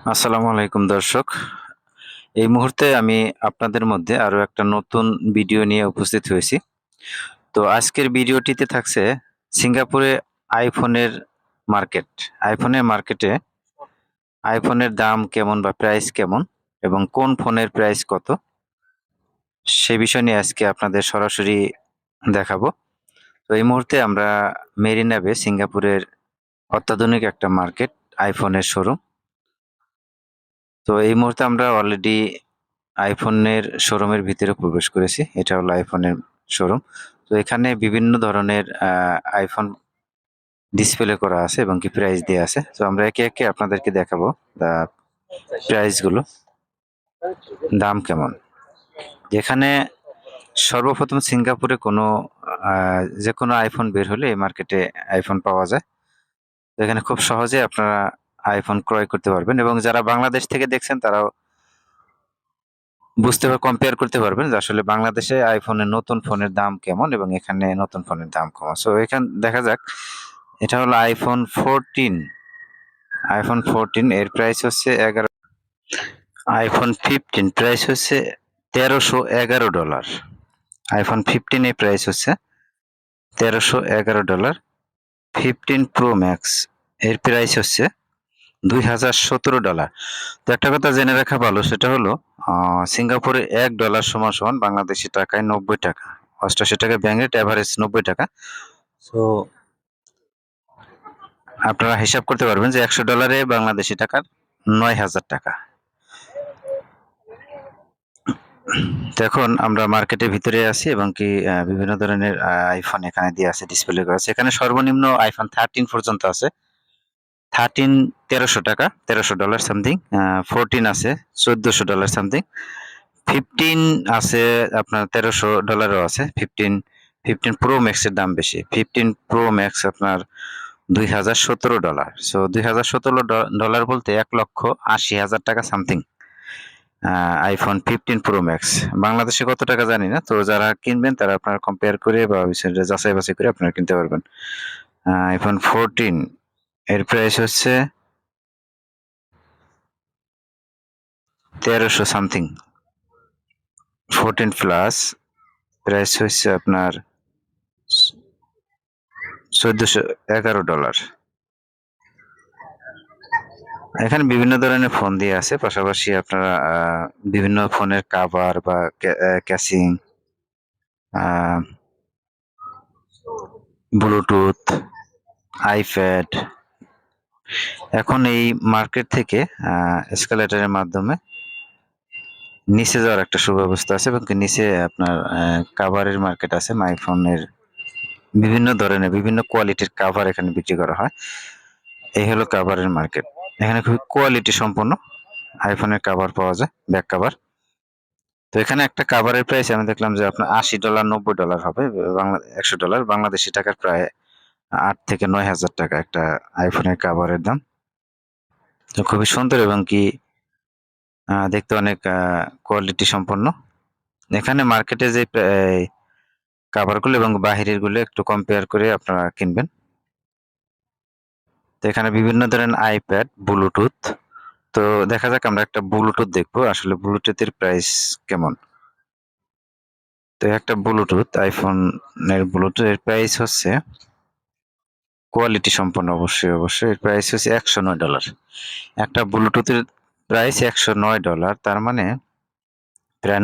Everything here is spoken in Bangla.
আসসালামু আলাইকুম দর্শক। এই মুহূর্তে আমি আপনাদের মধ্যে আরো একটা নতুন ভিডিও নিয়ে উপস্থিত হয়েছি। তো আজকের ভিডিওটিতে থাকছে সিঙ্গাপুরে আইফোনের মার্কেট। আইফোনের মার্কেটে আইফোনের দাম কেমন বা প্রাইস কেমন এবং কোন ফোনের প্রাইস কত সে বিষয় নিয়ে আজকে আপনাদের সরাসরি দেখাবো। তো এই মুহূর্তে আমরা মেরিনা বে সিঙ্গাপুরের অত্যাধুনিক একটা মার্কেট, আইফোনের শোরুম। তো এই মুহূর্তে আমরা অলরেডি আইফোনের শোরুমের ভিতরে প্রবেশ করেছি। এটা হলো আইফোনের শোরুম। তো এখানে বিভিন্ন ধরনের আইফোন ডিসপ্লে করা আছে এবং কি প্রাইস দেয়া আছে। তো আমরা একে একে আপনাদেরকে দেখাবো প্রাইস গুলো, দাম কেমন। যেখানে সর্বপ্রথম সিঙ্গাপুরে কোনো যে কোনো আইফোন বের হলে এই মার্কেটে আইফোন পাওয়া যায়। তো এখানে খুব সহজে আপনারা আইফোন ক্রয় করতে পারবেন এবং যারা বাংলাদেশ থেকে দেখছেন তারাও কম্পেয়ার করতে পারবেন যে আসলে বাংলাদেশে আইফোনের নতুন ফোনের দাম কেমন এবং এখানে নতুন ফোনের দাম কেমন। সো এখানে দেখা যাক, এটা হলো আইফোন 14 এর প্রাইস হচ্ছে 11। আইফোন 15 প্রাইস হচ্ছে $1311। আইফোন 15 এর প্রাইস হচ্ছে $1311। 15 প্রো ম্যাক্স এর প্রাইস হচ্ছে $2017। তো একটা কথা জেনে রাখা ভালো, সেটা হলো সিঙ্গাপুরে $1 সমান সমান বাংলাদেশি টাকায় 90 টাকা। 88 টাকা ব্যাংক রেট, এভারেজ 90 টাকা। সো আপনারা হিসাব করতে পারবেন যে $100 বাংলাদেশি টাকার 9,000 টাকা। তো এখন আমরা মার্কেটের ভিতরে আছি এবং কি বিভিন্ন ধরনের আইফোন এখানে দিয়ে আছে, ডিসপ্লে করা আছে। এখানে সর্বনিম্ন আইফোন 13 পর্যন্ত আছে। 13 1300 টাকা, $1300 সামথিং। 14 আছে $1400 সামথিং। 15 আছে আপনার $1300ও আছে। 15 প্রো ম্যাক্স এর দাম বেশি। 15 প্রো ম্যাক্স আপনার $2017। সো $2017 বলতে 1,80,000 টাকা সামথিং। আইফোন 15 প্রো ম্যাক্স বাংলাদেশে কত টাকা জানি না। তো যারা কিনবেন তারা আপনারা কম্পেয়ার করে বা বিষয়টা যাচাই বাছাই করে আপনারা কিনতে পারবেন। আইফোন 14 এর প্রাইস হচ্ছে 1300 সামথিং। 14 প্লাস প্রাইস হচ্ছে আপনার $1411। এখানে বিভিন্ন ধরনের ফোন দিয়ে আছে, পাশাপাশি আপনারা বিভিন্ন ফোনের কাভার বা ক্যাসিং, ব্লুটুথ, আইপ্যাড। এখন এই মার্কেট থেকে এসকালেটরের মাধ্যমে নিচে যাওয়ার একটা সুব্যবস্থা আছে এবং নিচে আপনার কাভারের মার্কেট আছে। আইফোনের বিভিন্ন ধরনের বিভিন্ন কোয়ালিটির কাভার এখানে বিক্রি করা হয়। এই হলো কাভারের মার্কেট। এখানে খুবই কোয়ালিটি সম্পন্ন আইফোনের কাভার পাওয়া যায়, ব্যাক কাভার। তো এখানে একটা কাভারের প্রাইস আমি দেখলাম যে আপনার $80 $90 হবে, $100 বাংলাদেশি টাকার প্রায় 8 থেকে 9,000 টাকা একটা আইফোনের কাভারের দাম। তো খুবই সুন্দর এবং কি দেখতে অনেক কোয়ালিটি সম্পন্ন। এখানে মার্কেটে যে কাভারগুলো এবং বাহিরের গুলো একটু কম্পেয়ার করে আপনারা কিনবেন। তো এখানে বিভিন্ন ধরনের আইপ্যাড, ব্লুটুথ। তো দেখা যাক, আমরা একটা ব্লুটুথ দেখবো আসলে ব্লুটুথের প্রাইস কেমন। তো একটা ব্লুটুথ, আইফোনের ব্লুটুথ এর প্রাইস হচ্ছে কোয়ালিটি সম্পন্ন, অবশ্যই এর প্রাইস হচ্ছে $109। একটা ব্লুটুথের প্রাইস $109, তার মানে প্রায়